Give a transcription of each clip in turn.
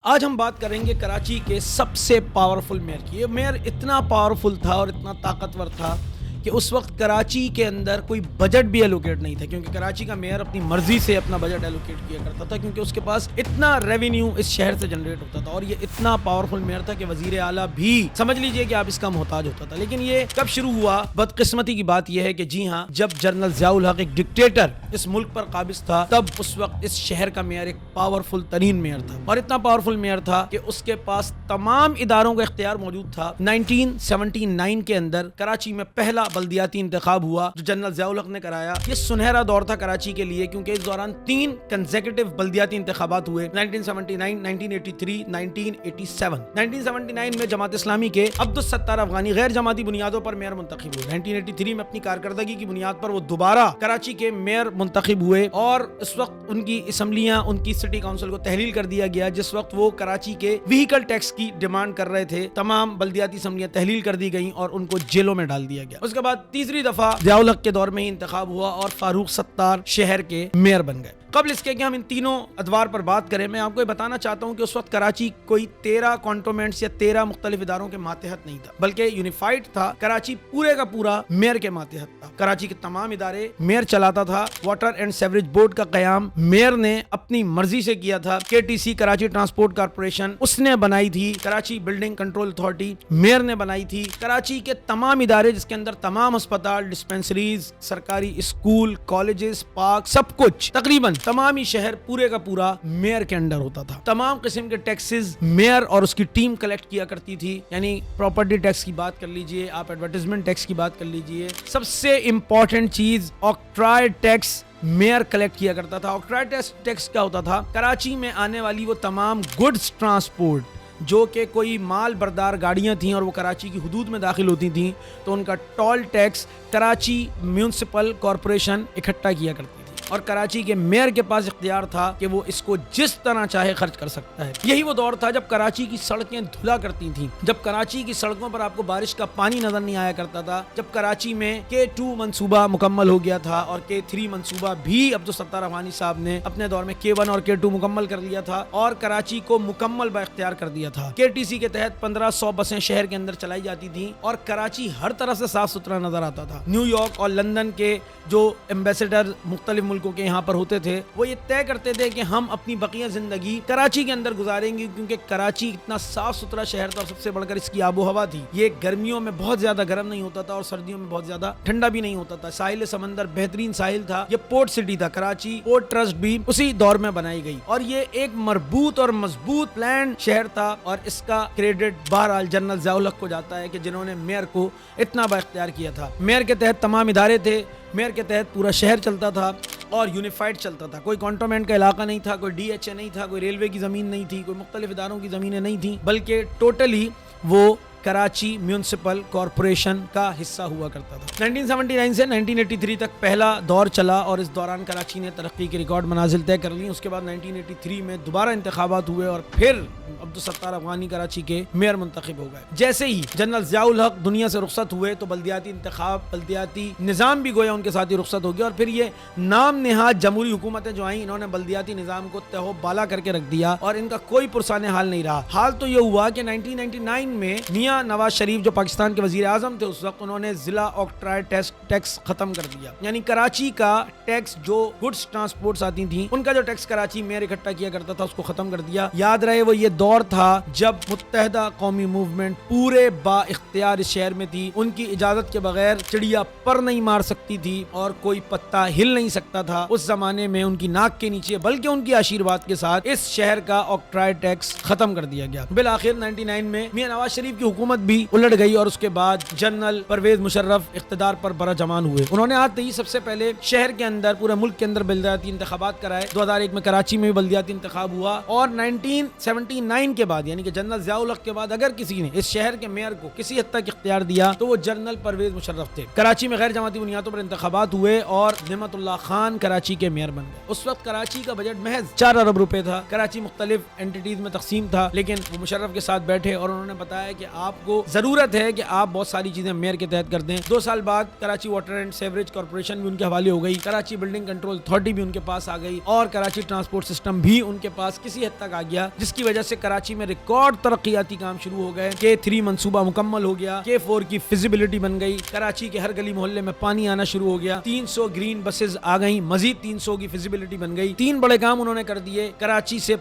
آج ہم بات کریں گے کراچی کے سب سے پاورفل میئر کی. یہ میئر اتنا پاورفل تھا اور اتنا طاقتور تھا کہ اس وقت کراچی کے اندر کوئی بجٹ بھی ایلوکیٹ نہیں تھا, کیونکہ کراچی کا میئر اپنی مرضی سے اپنا بجٹ ایلوکیٹ کیا کرتا تھا, کیونکہ اس کے پاس اتنا ریونیو اس شہر سے جنریٹ ہوتا تھا. اور یہ اتنا پاورفل میئر تھا کہ وزیر اعلیٰ بھی سمجھ لیجئے کہ آپ اس کا محتاج ہوتا تھا. لیکن یہ کب شروع ہوا؟ بدقسمتی کی بات یہ ہے کہ جی ہاں, جب جنرل ضیاء الحق ایک ڈکٹیٹر اس ملک پر قابض تھا, تب اس وقت اس شہر کا میئر ایک پاورفل ترین میئر تھا. اور اتنا پاورفل میئر تھا کہ اس کے پاس تمام اداروں کا اختیار موجود تھا. 1979 کے اندر کراچی میں پہلا بلدیاتی انتخاب ہوا جو جنرل ضیاء الحق نے کرایا. یہ سنہرا دور تھا کراچی کے لیے, کیونکہ اس دوران 3 کنزیکٹیو بلدیاتی انتخابات ہوئے, 1979, 1983, 1987. 1979 میں جماعت اسلامی کے عبدالستار افغانی غیر جماعتی بنیادوں پر میئر منتخب ہوئے. 1983 میں اپنی کارکردگی کی بنیاد پر وہ دوبارہ کراچی کے میئر منتخب ہوئے, اور اس وقت ان کی اسمبلیاں, ان کی سٹی کونسل کو تحلیل کر دیا گیا, جس وقت وہ کراچی کے وہیکل ٹیکس کی ڈیمانڈ کر رہے تھے. تمام بلدیاتی اسمبلیاں تحلیل کر دی گئیں اور ان کو جیلوں میں ڈال دیا گیا. اس کے بعد تیسری دفعہ ضیاء الحق کے دور میں ہی انتخاب ہوا اور فاروق ستار شہر کے میئر بن گئے. قبل اس کے کہ ہم ان تینوں ادوار پر بات کریں, میں آپ کو یہ بتانا چاہتا ہوں کہ اس وقت کراچی کوئی 13 کانٹونمنٹس یا 13 مختلف اداروں کے ماتحت نہیں تھا, بلکہ یونیفائڈ تھا. کراچی پورے کا پورا میئر کے ماتحت تھا. کراچی کے تمام ادارے میئر چلاتا تھا. واٹر اینڈ سیوریج بورڈ کا قیام میئر نے اپنی مرضی سے کیا تھا. KTC کراچی ٹرانسپورٹ کارپوریشن اس نے بنائی تھی. Karachi building control authority mayor نے بنائی تھی. کراچی کے تمام ادارے, جس کے اندر تمام ہسپتال, ڈسپینسریز, سرکاری اسکول, کالجز, پارک, سب کچھ تقریباً تمامی شہر پورے کا پورا میئر کے انڈر ہوتا تھا. تمام قسم کے ٹیکسز میئر اور اس کی ٹیم کلیکٹ کیا کرتی تھی. یعنی پراپرٹی ٹیکس کی بات کر لیجئے, آپ ایڈورٹائزمنٹ ٹیکس کی بات کر لیجئے. سب سے امپورٹنٹ چیز آکٹرائے ٹیکس میئر کلیکٹ کیا کرتا تھا. آکٹرائے ٹیکس کیا ہوتا تھا؟ کراچی میں آنے والی وہ تمام گڈز ٹرانسپورٹ جو کہ کوئی مال بردار گاڑیاں تھیں اور وہ کراچی کی حدود میں داخل ہوتی تھیں, تو ان کا toll tax Karachi municipal corporation اکٹھا کیا کرتی تھی. اور کراچی کے میئر کے پاس اختیار تھا کہ وہ اس کو جس طرح چاہے خرچ کر سکتا ہے. یہی وہ دور تھا جب کراچی کی سڑکیں دھلا کرتی تھیں, جب کراچی کی سڑکوں پر آپ کو بارش کا پانی نظر نہیں آیا کرتا تھا, جب کراچی میں K2 منصوبہ مکمل ہو گیا تھا اور K3 منصوبہ بھی عبدالستار افغانی صاحب نے اپنے دور میں K1 اور K2 مکمل کر لیا تھا اور کراچی کو مکمل با اختیار کر دیا تھا. KTC کے تحت 1500 بسیں شہر کے اندر چلائی جاتی تھیں اور کراچی ہر طرح سے صاف ستھرا نظر آتا تھا. نیو یارک اور لندن کے جو ایمبیسڈر مختلف ملکوں کے یہاں پر ہوتے تھے, وہ یہ طے کرتے تھے کہ ہم اپنی بقیہ زندگی کراچی کے اندر گزاریں گے, کیونکہ کراچی اتنا صاف ستھرا شہر تھا اور سب سے بڑھ کر اس کی آب و ہوا تھی. یہ گرمیوں میں بہت زیادہ گرم نہیں ہوتا تھا اور سردیوں میں بہت زیادہ ٹھنڈا بھی نہیں ہوتا تھا. ساحل سمندر بہترین ساحل تھا. یہ پورٹ سٹی تھا. کراچی پورٹ ٹرسٹ بھی اسی دور میں بنائی گئی اور یہ ایک مربوط اور مضبوط پلان شہر تھا. اور اس کا کریڈٹ بہرحال جنرل ضیاء الحق کو جاتا ہے کہ جنہوں نے میئر کو اتنا با اختیار کیا تھا. میئر کے تحت تمام ادارے تھے, میئر کے تحت پورا شہر چلتا تھا اور یونیفائڈ چلتا تھا. کوئی کانٹونمنٹ کا علاقہ نہیں تھا, کوئی DHA نہیں تھا, کوئی ریلوے کی زمین نہیں تھی, کوئی مختلف اداروں کی زمینیں نہیں تھیں, بلکہ ٹوٹلی وہ کراچی میونسپل کارپوریشن کا حصہ ہوا کرتا تھا. 1979 سے 1983 تک پہلا دور چلا اور اس دوران کراچی نے ترقی کے ریکارڈ منازل طے کر لی. اس کے بعد 1983 میں دوبارہ انتخابات ہوئے اور پھر عبدالستار افغانی کراچی کے میئر منتخب ہو گئے. جیسے ہی جنرل ضیاء الحق دنیا سے رخصت ہوئے تو بلدیاتی انتخاب, بلدیاتی نظام بھی گویا ان کے ساتھ ہی رخصت ہو گیا اور پھر یہ نام نہاد جمہوری حکومتیں جو آئیں, انہوں نے بلدیاتی نظام کو تہو بالا کر کے رکھ دیا اور ان کا کوئی پرسان حال نہیں رہا. حال تو یہ ہوا کہ 1999 میں میاں نواز شریف جو پاکستان کے وزیر اعظم تھے اس وقت, انہوں نے ضلع آکٹرائے ٹیکس ختم کر دیا. یعنی کراچی کا ٹیکس جو گڈز ٹرانسپورٹس آتی تھیں ان کا جو ٹیکس کراچی میئر اکٹھا کیا کرتا تھا اس کو ختم کر دیا. یاد رہے وہ یہ دور تھا جب متحدہ قومی موومنٹ پورے با اختیار اس شہر میں تھی. ان کی اجازت کے بغیر چڑیا پر نہیں مار سکتی تھی اور کوئی پتا ہل نہیں سکتا تھا. اس زمانے میں ان کی ناک کے نیچے بلکہ ان کی آشیرواد کے ساتھ اس شہر کا آکٹرائے ٹیکس ختم کر دیا گیا. بالآخر 99 میں میاں نواز شریف کی حکومت بھی الٹ گئی اور اس کے بعد جنرل پرویز مشرف اقتدار پر برجمان ہوئے. انہوں نے آتے ہی سب سے پہلے شہر کے اندر, پورے ملک کے اندر بلدیاتی انتخابات کرائے. 2001 میں کراچی میں بھی بلدیاتی انتخاب ہوا اور 1979 کے بعد یعنی کہ جنرل ضیاء الحق کے بعد اگر کسی نے اس شہر کے میئر کو کسی حد تک اختیار دیا تو وہ جنرل پرویز مشرف تھے. کراچی میں غیر جماعتی بنیادوں پر انتخابات ہوئے اور نعمت اللہ خان کراچی کے میئر بن گئے. اس وقت کراچی کا بجٹ محض 4 ارب روپے تھا. کراچی مختلف اینٹیز میں تقسیم تھا, لیکن وہ مشرف کے ساتھ بیٹھے اور انہوں نے بتایا کہ آپ کو ضرورت ہے کہ آپ بہت ساری چیزیں میئر کے تحت کر دیں. 2 سال بعد Karachi water and sewerage corporation بھی ان کے حوالے ہو گئی, کراچی بلڈنگ کنٹرول اتھارٹی بھی ان کے پاس آ گئی, اور کراچی ٹرانسپورٹ سسٹم بھی ان کے پاس کسی حد تک آ گیا, جس کی وجہ سے کراچی میں ریکارڈ ترقیاتی کام شروع ہو گئے. K3 منصوبہ مکمل ہو گیا, K4 کی فیزیبلٹی بن گئی, کراچی کے ہر گلی محلے میں پانی آنا شروع ہو گیا, 300 گرین بسز آ گئیں, مزید 300 کی فیزیبلٹی بن گئی. 3 بڑے کام انہوں نے کر دیے.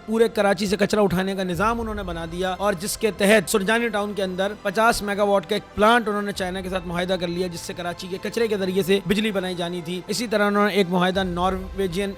پورے کراچی سے کچرا اٹھانے کا نظام انہوں نے بنا دیا, اور جس کے تحت سرجانی ٹاؤن کے اندر 50 میگا واٹ کا ایک پلانٹ انہوں نے چائنا کے ساتھ معاہدہ کر لیا, جس سے کراچی کے کچرے کے ذریعے سے بجلی بنائی جانی تھی. اسی طرح انہوں نے ایک معاہدہ نارویجین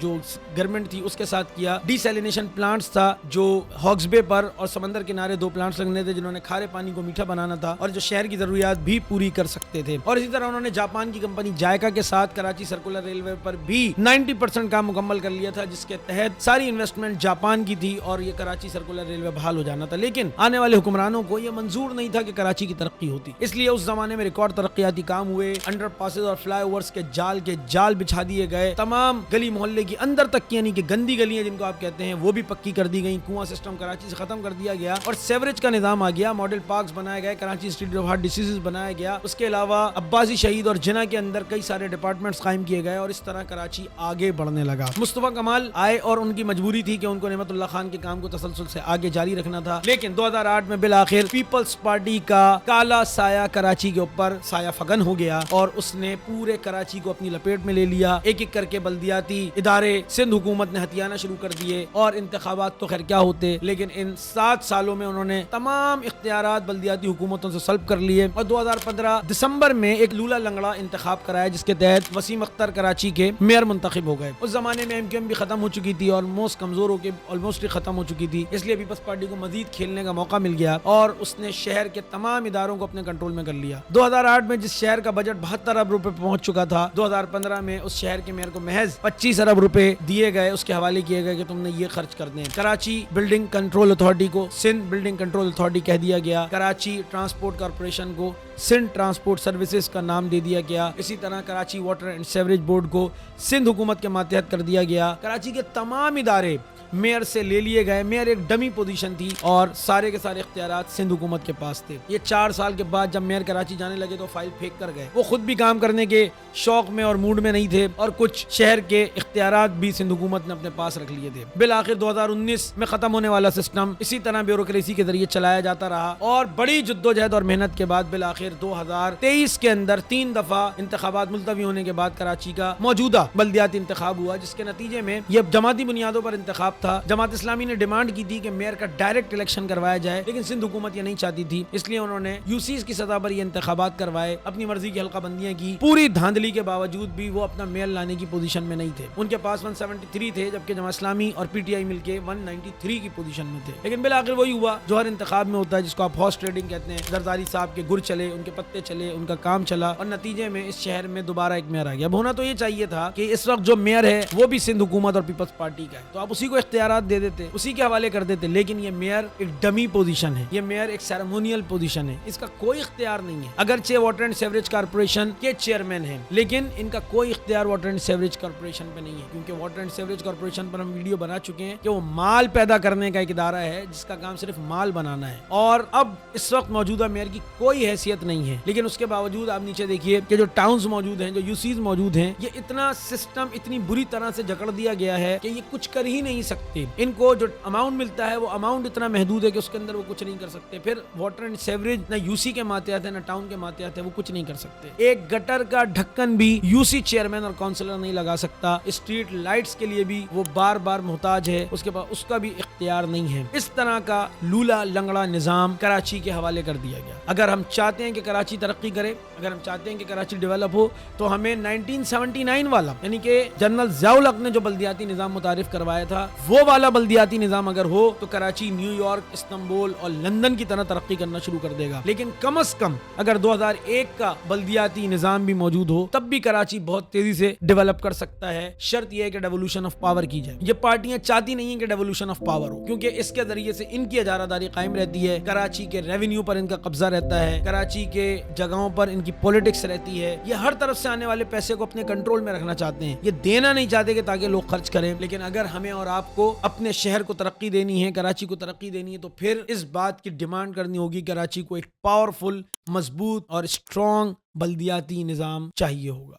جو گورنمنٹ تھی اس کے ساتھ کیا. ڈی سیلینیشن پلانٹس تھا جو ہاکس بے پر اور سمندر کنارے 2 پلانٹس لگنے تھے, جنہوں نے کھارے پانی کو میٹھا بنانا تھا اور جو شہر کی ضروریات بھی پوری کر سکتے تھے. اور اسی طرح انہوں نے جاپان کی کمپنی جائکا کے ساتھ کراچی سرکولر ریلوے پر بھی 90% کام مکمل کر لیا تھا, جس کے تحت ساری انویسٹمنٹ جاپان کی تھی اور یہ کراچی سرکولر ریلوے بحال ہو جانا تھا. لیکن آنے والے حکمرانوں کو یہ منظور نہیں تھا کہ کراچی کی ترقی ہوتی, اس لیے اس زمانے میں ریکارڈ ترقیاتی کام ہوئے. انڈر پاسز اور فلائی اوورز کے جال بچھا دیے گئے. تمام گلی محلے کی اندر تک کی یعنی کہ گندی گلیاں جن کو آپ کہتے ہیں وہ بھی پکی کر دی گئیں. کنواں سسٹم کراچی سے ختم کر دیا گیا اور سیوریج کا نظام آ گیا. ماڈل پارکس بنائے گئے, Karachi institute of heart disease بنایا گیا. اس کے علاوہ عباسی شہید اور جناح کے اندر کئی سارے ڈپارٹمنٹس قائم کیے گئے, اور اس طرح کراچی آگے بڑھنے لگا. مصطفیٰ کمال آئے اور ان کی مجبوری تھی کہ ان کو نعمت اللہ خان کے کام کو تسلسل سے آگے جاری رکھنا تھا. لیکن 2008 میں بالآخر پیپلز پارٹی کا کالا سایہ کراچی کے اوپر سایہ فگن ہو گیا اور اس نے پورے کراچی کو اپنی لپیٹ میں لے لیا. ایک ایک کر کے بلدیاتی ادارے سندھ حکومت نے ہتھیانا شروع کر دیے, اور انتخابات تو خیر کیا ہوتے, لیکن ان 7 سالوں میں انہوں نے تمام اختیارات بلدیاتی حکومتوں سے سلب کر لیے. اور 2015 دسمبر میں ایک لولا لنگڑا انتخاب کرایا, جس کے تحت وسیم اختر کراچی کے میئر منتخب ہو گئے. اس زمانے میں MQM بھی ختم ہو چکی تھی اور موسٹ کمزور ہو کے آلموسٹ ختم ہو چکی تھی, اس لیے پیپلز پارٹی کو مزید کھیلنے کا موقع مل گیا اور اس نے شہر کے تمام اداروں کو اپنے کنٹرول میں کر لیا. 2008 میں جس شہر کا بجٹ 72 ارب روپے پہنچ چکا تھا, 2015 میں اس شہر کے میئر کو محض 25 ارب روپے دیے گئے, اس کے حوالے کیے گئے کہ تم نے یہ خرچ کر دیں. کراچی بلڈنگ کنٹرول اتھارٹی کو سندھ بلڈنگ کنٹرول اتھارٹی کہہ دیا گیا. کراچی ٹرانسپورٹ کارپوریشن کو سندھ ٹرانسپورٹ سروسز کا نام دے دیا گیا. اسی طرح Karachi water and sewerage board کو سندھ حکومت کے ماتحت کر دیا گیا. کراچی کے تمام ادارے میئر سے لے لیے گئے. میئر ایک ڈمی پوزیشن تھی اور سارے کے سارے اختیارات سندھ حکومت کے پاس تھے. یہ 4 سال کے بعد جب میئر کراچی جانے لگے تو فائل پھینک کر گئے. وہ خود بھی کام کرنے کے شوق میں اور موڈ میں نہیں تھے, اور کچھ شہر کے اختیارات بھی سندھ حکومت نے اپنے پاس رکھ لیے تھے. بالآخر 2019 میں ختم ہونے والا سسٹم اسی طرح بیوروکریسی کے ذریعے چلایا جاتا رہا, اور بڑی جدوجہد اور محنت کے بعد بالآخر 2023 کے اندر 3 دفعہ انتخابات ملتوی ہونے کے بعد کراچی کا موجودہ بلدیاتی انتخاب ہوا, جس کے نتیجے میں یہ جماعتی بنیادوں پر انتخاب تھا. جماعت اسلامی نے ڈیمانڈ کی تھی کہ میئر کا ڈائریکٹ الیکشن کروایا جائے, لیکن سندھ حکومت یہ نہیں چاہتی تھی, اس لیے انہوں نے UCs کی سطح پر یہ انتخابات کروائے. اپنی مرضی کی حلقہ بندیاں کی. پوری دھاندلی کے باوجود بھی وہ اپنا میئر لانے کی پوزیشن میں نہیں تھے. ان کے پاس 173 تھے, جبکہ جماعت اسلامی اور PTI مل کے 193 کی پوزیشن میں تھے. لیکن بالآخر وہی ہوا جو ہر انتخاب میں ہوتا ہے, جس کو آپ ہارس ٹریڈنگ کہتے ہیں. زرداری صاحب کے گر چلے, ان کے پتے چلے, ان کا کام چلا, اور نتیجے میں اس شہر میں دوبارہ ایک میئر آ گیا. ہونا تو یہ چاہیے تھا کہ اس وقت جو میئر ہے وہ بھی سندھ حکومت اور پیپلز پارٹی کا ہے, تو آپ اسی کو اختیارات دے دیتے, اسی کے حوالے کر دیتے. لیکن یہ میئر ایک ڈمی پوزیشن ہے, یہ میئر ایک سیریمونیل پوزیشن ہے, اس کا کوئی اختیار نہیں ہے. اگرچہ واٹر اینڈ سیوریج کارپوریشن کے چیئرمین ہیں, لیکن ان کا کوئی اختیار واٹر اینڈ سیوریج کارپوریشن پہ نہیں ہے, کیونکہ واٹر اینڈ سیوریج کارپوریشن پر ہم ویڈیو بنا چکے ہیں کہ وہ مال پیدا کرنے کا ایک ادارہ ہے جس کا کام صرف مال بنانا ہے. اور اب اس وقت موجودہ میئر کی کوئی حیثیت نہیں ہے, لیکن اس کے باوجود آپ نیچے دیکھیے کہ جو ٹاؤنز موجود ہیں, جو UCs موجود ہیں, یہ اتنا سسٹم اتنی بری طرح سے جکڑ دیا گیا ہے کہ یہ کچھ کر ہی نہیں سکتے. ان کو جو اماؤنٹ ملتا ہے وہ اماؤنٹ اتنا محدود ہے کہ اس کے اندر وہ کچھ نہیں کر سکتے. پھر واٹر اینڈ سیوریج نہ UC کے ماتحت ہے نہ ٹاؤن کے ماتحت ہے, وہ کچھ نہیں کر سکتے. ایک گٹر کا ڈھکن بھی UC چیئرمین اور کونسلر نہیں لگا سکتا. اسٹریٹ لائٹس کے لیے بھی وہ بار بار محتاج ہے, اس کے پاس اس کا بھی اختیار نہیں ہے. اس طرح کا لولا لنگڑا نظام کراچی کے حوالے کر دیا گیا. اگر ہم چاہتے ہیں کہ کراچی ترقی کرے, اگر ہم چاہتے ہیں کہ کراچی ڈیولپ ہو, تو ہمیں 1979 والا یعنی کہ جنرل ضیاء الحق نے جو بلدیاتی نظام متعارف کروایا تھا وہ والا بلدیاتی نظام اگر ہو تو کراچی نیو یارک, استنبول اور لندن کی طرح ترقی کرنا شروع کر دے گا. لیکن کم از کم اگر 2001 کا بلدیاتی نظام بھی موجود ہو تب بھی کراچی بہت تیزی سے ڈیولپ کر سکتا ہے. شرط یہ ہے کہ ڈیولوشن آف پاور کی جائے. یہ پارٹیاں چاہتی نہیں ہیں کہ ڈیولوشن آف پاور ہو, کیونکہ اس کے ذریعے سے ان کی اجارہ داری قائم رہتی ہے, کراچی کے ریونیو پر ان کا قبضہ رہتا ہے, کراچی کے جگہوں پر ان کی پولیٹکس رہتی ہے. یہ ہر طرف سے آنے والے پیسے کو اپنے کنٹرول میں رکھنا چاہتے ہیں, یہ دینا نہیں چاہتے کہ تاکہ لوگ خرچ کریں. لیکن اگر ہمیں اور آپ آپ کو اپنے شہر کو ترقی دینی ہے, کراچی کو ترقی دینی ہے, تو پھر اس بات کی ڈیمانڈ کرنی ہوگی کراچی کو ایک پاورفل, مضبوط اور اسٹرانگ بلدیاتی نظام چاہیے ہوگا.